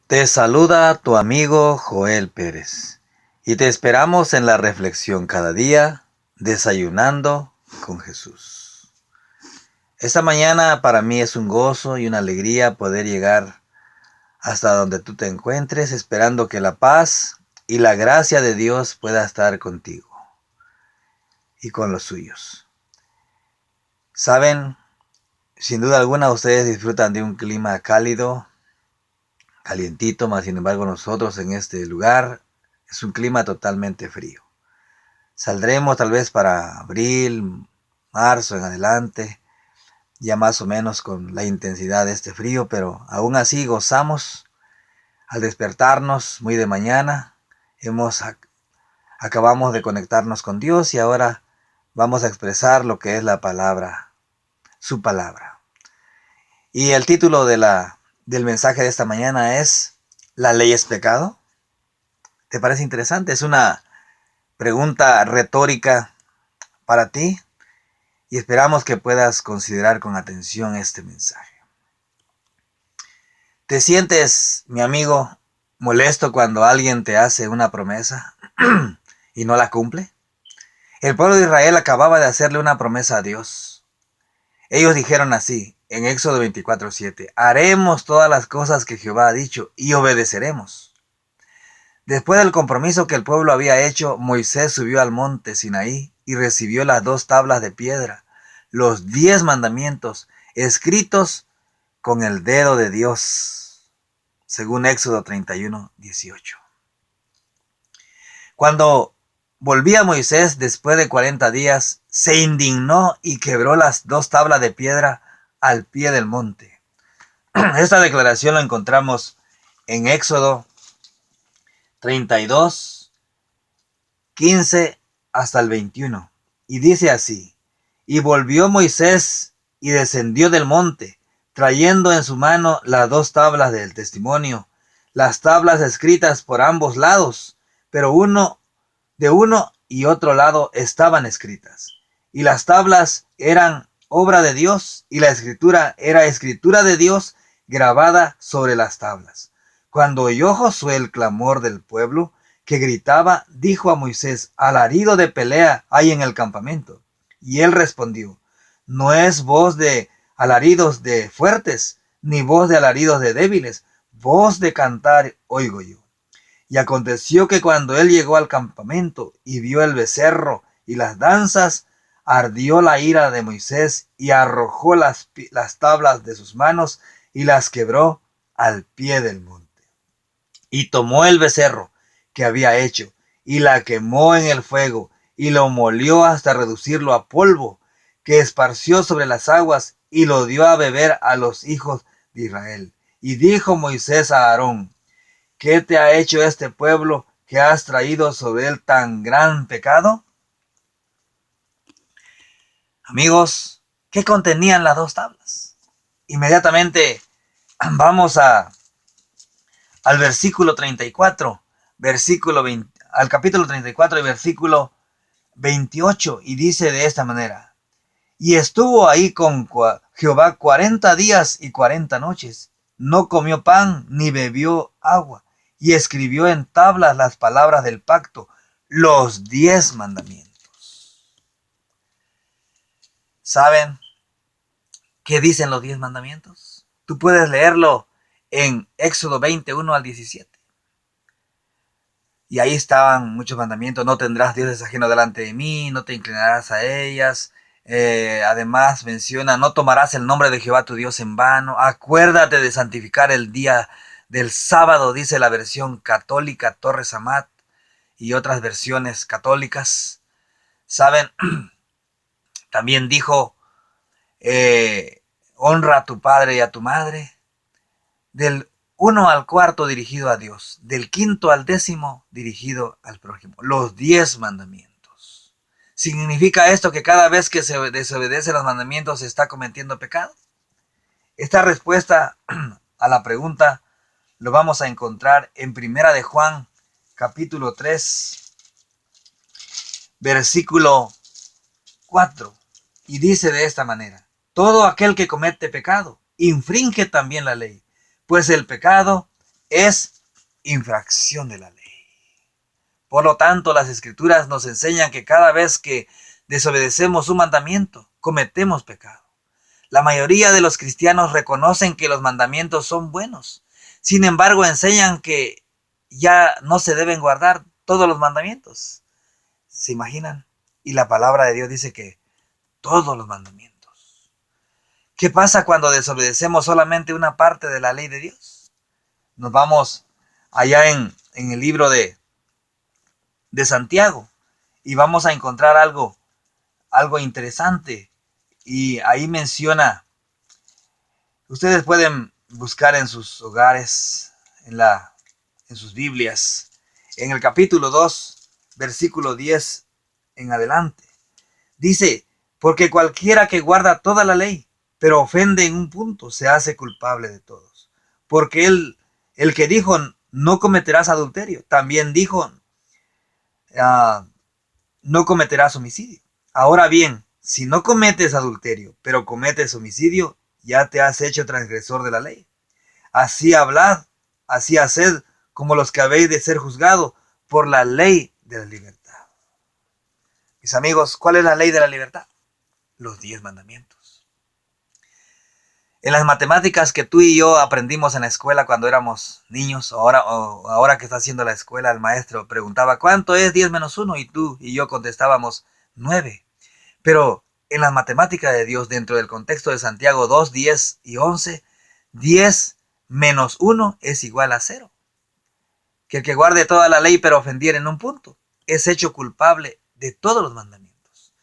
Te saluda tu amigo Joel Pérez y te esperamos en la reflexión cada día, desayunando con Jesús. Esta mañana para mí es un gozo y una alegría poder llegar hasta donde tú te encuentres, esperando que la paz y la gracia de Dios pueda estar contigo y con los suyos. Saben, sin duda alguna ustedes disfrutan de un clima cálido, calientito, mas sin embargo nosotros en este lugar es un clima totalmente frío. Saldremos tal vez para abril, marzo en adelante, ya más o menos con la intensidad de este frío, pero aún así gozamos al despertarnos muy de mañana. Acabamos de conectarnos con Dios y ahora vamos a expresar lo que es la palabra, su palabra. Y el título del mensaje de esta mañana es ¿La ley es pecado? ¿Te parece interesante? Es una pregunta retórica para ti y esperamos que puedas considerar con atención este mensaje. ¿Te sientes, mi amigo, molesto cuando alguien te hace una promesa y no la cumple? El pueblo de Israel acababa de hacerle una promesa a Dios. Ellos dijeron así, en Éxodo 24:7, haremos todas las cosas que Jehová ha dicho y obedeceremos. Después del compromiso que el pueblo había hecho, Moisés subió al monte Sinaí y recibió las 2 tablas de piedra, los 10 mandamientos, escritos con el dedo de Dios, según Éxodo 31:18. Cuando volvía Moisés después de 40 días, se indignó y quebró las 2 tablas de piedra al pie del monte. Esta declaración la encontramos en Éxodo 32, 15 hasta el 21. Y dice así: Y volvió Moisés y descendió del monte, trayendo en su mano las 2 tablas del testimonio, las tablas escritas por ambos lados, pero de uno y otro lado estaban escritas. Y las tablas eran obra de Dios, y la escritura era escritura de Dios grabada sobre las tablas. Cuando oyó Josué el clamor del pueblo que gritaba, dijo a Moisés: alarido de pelea hay en el campamento. Y él respondió: no es voz de alaridos de fuertes, ni voz de alaridos de débiles, voz de cantar oigo yo. Y aconteció que cuando él llegó al campamento y vio el becerro y las danzas, ardió la ira de Moisés y arrojó las tablas de sus manos y las quebró al pie del monte. Y tomó el becerro que había hecho y la quemó en el fuego y lo molió hasta reducirlo a polvo, que esparció sobre las aguas y lo dio a beber a los hijos de Israel. Y dijo Moisés a Aarón: ¿qué te ha hecho este pueblo que has traído sobre él tan gran pecado? Amigos, ¿qué contenían las 2 tablas? Inmediatamente vamos al versículo 34, al capítulo 34 y versículo 28, y dice de esta manera: y estuvo ahí con Jehová 40 días y 40 noches, no comió pan ni bebió agua, y escribió en tablas las palabras del pacto, los 10 mandamientos. ¿Saben qué dicen los 10 mandamientos? Tú puedes leerlo en Éxodo 21 al 17. Y ahí estaban muchos mandamientos: no tendrás dioses ajenos delante de mí, no te inclinarás a ellas. Además menciona: no tomarás el nombre de Jehová tu Dios en vano. Acuérdate de santificar el día del sábado, dice la versión católica Torres Amat y otras versiones católicas. ¿Saben? También dijo: honra a tu padre y a tu madre. Del 1 al 4 dirigido a Dios, del 5 al 10 dirigido al prójimo. Los 10 mandamientos. ¿Significa esto que cada vez que se desobedece los mandamientos se está cometiendo pecado? Esta respuesta a la pregunta lo vamos a encontrar en Primera de Juan, capítulo 3, versículo 4. Y dice de esta manera: todo aquel que comete pecado infringe también la ley, pues el pecado es infracción de la ley. Por lo tanto, las Escrituras nos enseñan que cada vez que desobedecemos un mandamiento, cometemos pecado. La mayoría de los cristianos reconocen que los mandamientos son buenos. Sin embargo, enseñan que ya no se deben guardar todos los mandamientos. ¿Se imaginan? Y la palabra de Dios dice que todos los mandamientos. ¿Qué pasa cuando desobedecemos solamente una parte de la ley de Dios? Nos vamos allá en el libro de Santiago y vamos a encontrar algo interesante. Y ahí menciona, ustedes pueden buscar en sus hogares, en sus Biblias, en el capítulo 2, versículo 10 en adelante. Dice, porque cualquiera que guarda toda la ley, pero ofende en un punto, se hace culpable de todos. Porque el que dijo, no cometerás adulterio, también dijo, no cometerás homicidio. Ahora bien, si no cometes adulterio, pero cometes homicidio, ya te has hecho transgresor de la ley. Así hablad, así haced, como los que habéis de ser juzgados por la ley de la libertad. Mis amigos, ¿cuál es la ley de la libertad? Los 10 mandamientos. En las matemáticas que tú y yo aprendimos en la escuela cuando éramos niños, ahora que está haciendo la escuela, el maestro preguntaba, ¿cuánto es 10 menos 1? Y tú y yo contestábamos, 9. Pero en las matemáticas de Dios, dentro del contexto de Santiago 2, 10 y 11, 10 menos 1 es igual a 0. Que el que guarde toda la ley pero ofendiera en un punto, es hecho culpable de todos los mandamientos.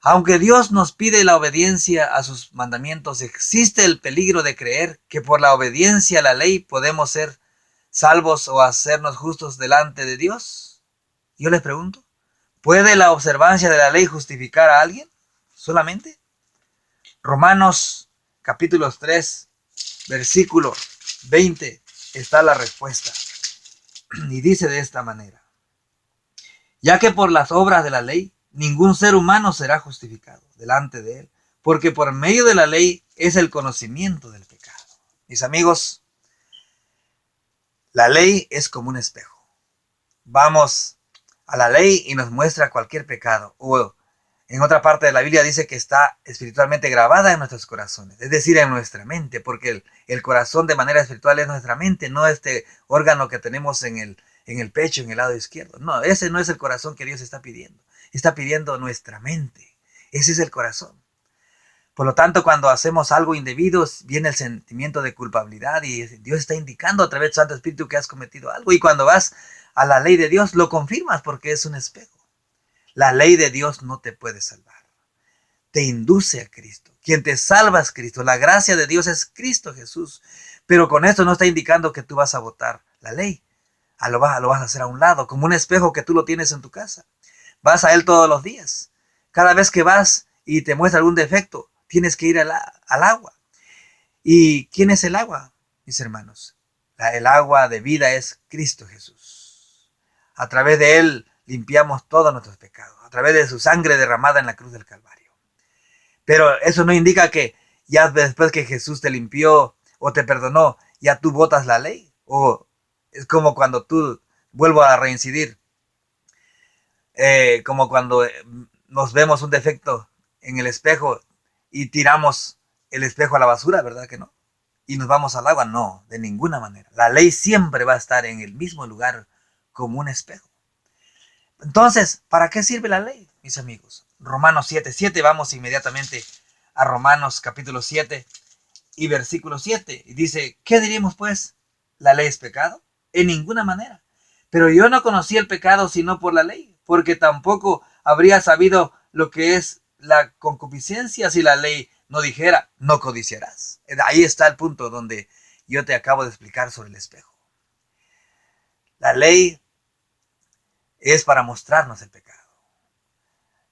Aunque Dios nos pide la obediencia a sus mandamientos, existe el peligro de creer que por la obediencia a la ley podemos ser salvos o hacernos justos delante de Dios. Yo les pregunto, ¿puede la observancia de la ley justificar a alguien solamente? Romanos capítulo 3, versículo 20 está la respuesta. Y dice de esta manera, ya que por las obras de la ley ningún ser humano será justificado delante de él, porque por medio de la ley es el conocimiento del pecado. Mis amigos, la ley es como un espejo. Vamos a la ley y nos muestra cualquier pecado. O en otra parte de la Biblia dice que está espiritualmente grabada en nuestros corazones, es decir, en nuestra mente, porque el corazón de manera espiritual es nuestra mente, no este órgano que tenemos en el pecho, en el lado izquierdo. No, ese no es el corazón que Dios está pidiendo. Está pidiendo nuestra mente. Ese es el corazón. Por lo tanto, cuando hacemos algo indebido, viene el sentimiento de culpabilidad y Dios está indicando a través del Santo Espíritu que has cometido algo. Y cuando vas a la ley de Dios, lo confirmas porque es un espejo. La ley de Dios no te puede salvar. Te induce a Cristo. Quien te salva es Cristo. La gracia de Dios es Cristo Jesús. Pero con esto no está indicando que tú vas a votar la ley. Lo vas a hacer a un lado, como un espejo que tú lo tienes en tu casa. Vas a él todos los días. Cada vez que vas y te muestra algún defecto, tienes que ir al agua. ¿Y quién es el agua, mis hermanos? El agua de vida es Cristo Jesús. A través de él limpiamos todos nuestros pecados, a través de su sangre derramada en la cruz del Calvario. Pero eso no indica que ya después que Jesús te limpió o te perdonó, ya tú botas la ley. O es como cuando tú, vuelvo a reincidir, como cuando nos vemos un defecto en el espejo y tiramos el espejo a la basura, ¿verdad que no? Y nos vamos al agua, no, de ninguna manera. La ley siempre va a estar en el mismo lugar como un espejo. Entonces, ¿para qué sirve la ley, mis amigos? Romanos 7:7, vamos inmediatamente a Romanos capítulo 7 y versículo 7. Y dice, ¿qué diríamos pues? ¿La ley es pecado? En ninguna manera. Pero yo no conocí el pecado sino por la ley, porque tampoco habría sabido lo que es la concupiscencia si la ley no dijera, no codiciarás. Ahí está el punto donde yo te acabo de explicar sobre el espejo. La ley es para mostrarnos el pecado.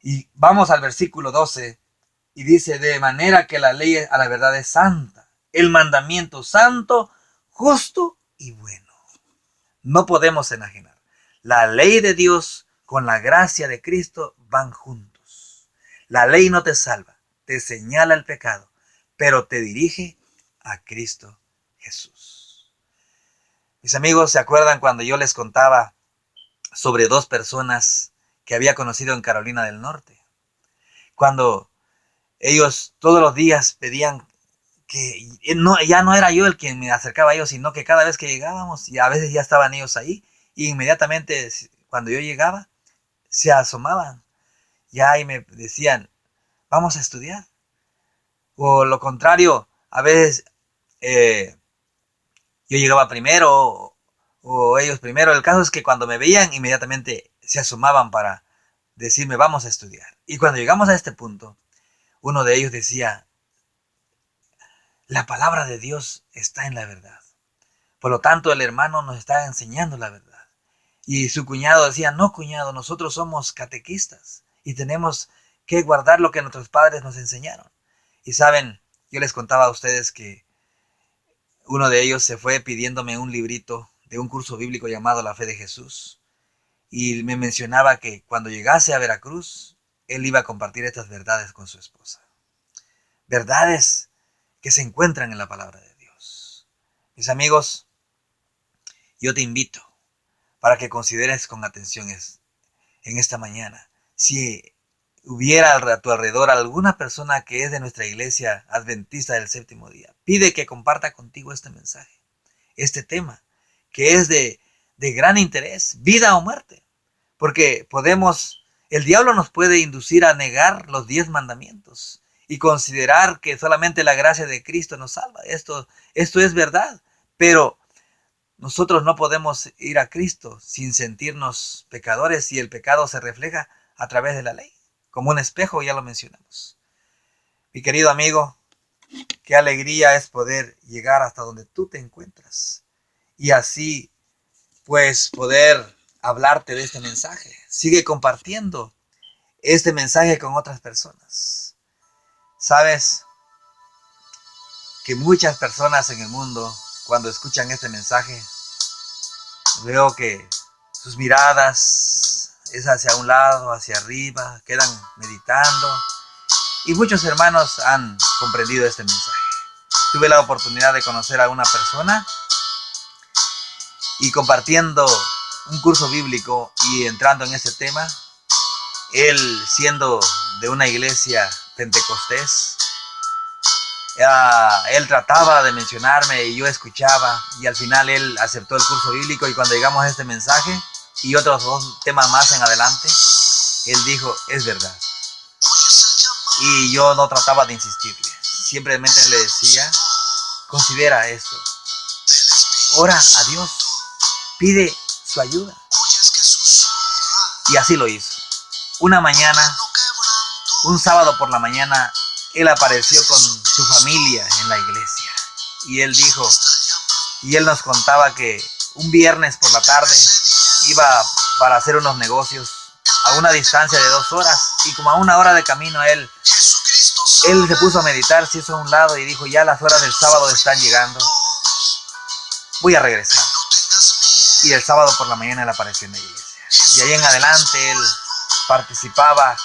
Y vamos al versículo 12 y dice, de manera que la ley a la verdad es santa, el mandamiento santo, justo y bueno. No podemos enajenar. La ley de Dios con la gracia de Cristo van juntos. La ley no te salva, te señala el pecado, pero te dirige a Cristo Jesús. Mis amigos, ¿se acuerdan cuando yo les contaba sobre dos personas que había conocido en Carolina del Norte? Cuando ellos todos los días pedían que no, ya no era yo el quien me acercaba a ellos, sino que cada vez que llegábamos, y a veces ya estaban ellos ahí, y inmediatamente cuando yo llegaba, se asomaban ya y me decían, vamos a estudiar. O lo contrario, a veces yo llegaba primero o ellos primero. El caso es que cuando me veían, inmediatamente se asomaban para decirme, vamos a estudiar. Y cuando llegamos a este punto, uno de ellos decía, la palabra de Dios está en la verdad. Por lo tanto, el hermano nos está enseñando la verdad. Y su cuñado decía, no cuñado, nosotros somos catequistas y tenemos que guardar lo que nuestros padres nos enseñaron. Y saben, yo les contaba a ustedes que uno de ellos se fue pidiéndome un librito de un curso bíblico llamado La Fe de Jesús. Y me mencionaba que cuando llegase a Veracruz, él iba a compartir estas verdades con su esposa. Verdades que se encuentran en la palabra de Dios. Mis amigos, yo te invito para que consideres con atención en esta mañana. Si hubiera a tu alrededor alguna persona que es de nuestra iglesia adventista del séptimo día, pide que comparta contigo este mensaje, este tema, que es de gran interés, vida o muerte. Porque el diablo nos puede inducir a negar los 10 mandamientos y considerar que solamente la gracia de Cristo nos salva. Esto es verdad, pero nosotros no podemos ir a Cristo sin sentirnos pecadores y el pecado se refleja a través de la ley, como un espejo, ya lo mencionamos. Mi querido amigo, qué alegría es poder llegar hasta donde tú te encuentras y así pues poder hablarte de este mensaje. Sigue compartiendo este mensaje con otras personas. Sabes que muchas personas en el mundo, cuando escuchan este mensaje, veo que sus miradas es hacia un lado, hacia arriba, quedan meditando. Y muchos hermanos han comprendido este mensaje. Tuve la oportunidad de conocer a una persona y compartiendo un curso bíblico y entrando en ese tema, él siendo de una iglesia pentecostés, él trataba de mencionarme y yo escuchaba y al final él aceptó el curso bíblico y cuando llegamos a este mensaje y otros dos temas más en adelante, él dijo, es verdad. Y yo no trataba de insistirle, simplemente le decía, considera esto, ora a Dios, pide su ayuda. Y así lo hizo. Una mañana, un sábado por la mañana, él apareció con su familia en la iglesia. Y él dijo, y él nos contaba que un viernes por la tarde iba para hacer unos negocios a una distancia de 2 horas. Y como a 1 hora de camino él se puso a meditar, se hizo a un lado y dijo, ya las horas del sábado están llegando. Voy a regresar. Y el sábado por la mañana él apareció en la iglesia. Y ahí en adelante él participaba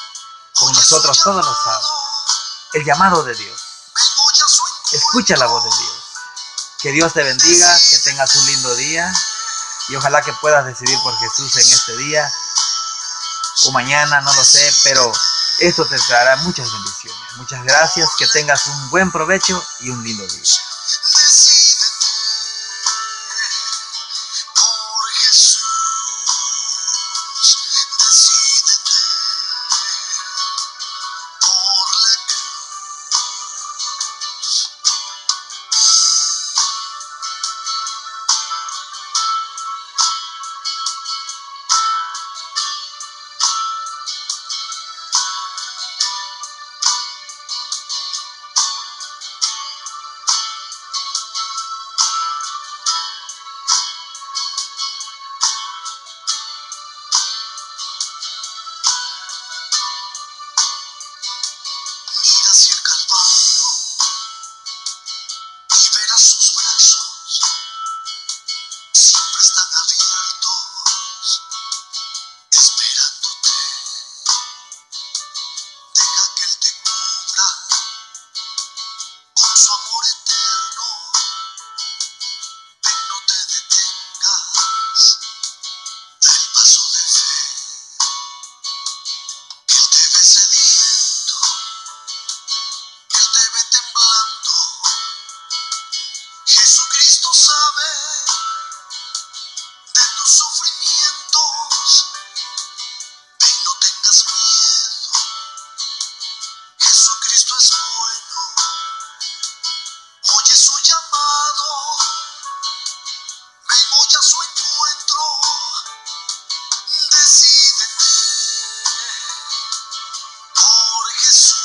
con nosotros todos los sábados. El llamado de Dios. Escucha la voz de Dios. Que Dios te bendiga, que tengas un lindo día y ojalá que puedas decidir por Jesús en este día o mañana, no lo sé, pero esto te traerá muchas bendiciones. Muchas gracias, que tengas un buen provecho y un lindo día. Jesucristo sabe de tus sufrimientos. Ven, no tengas miedo. Jesucristo es bueno. Oye su llamado. Ven hoy a su encuentro. Decídete por Jesús.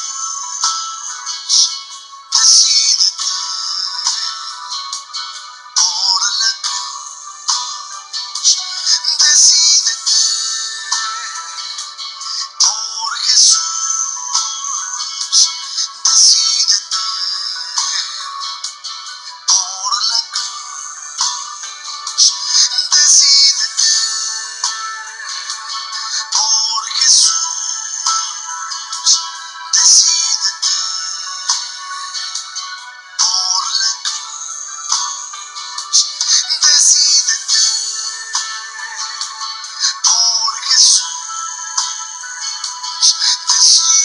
Decídete por la cruz. Decídete por Jesús. Decídete por la cruz. Decídete por Jesús. Decídete por la cruz. Decídete por Jesús. Decídete.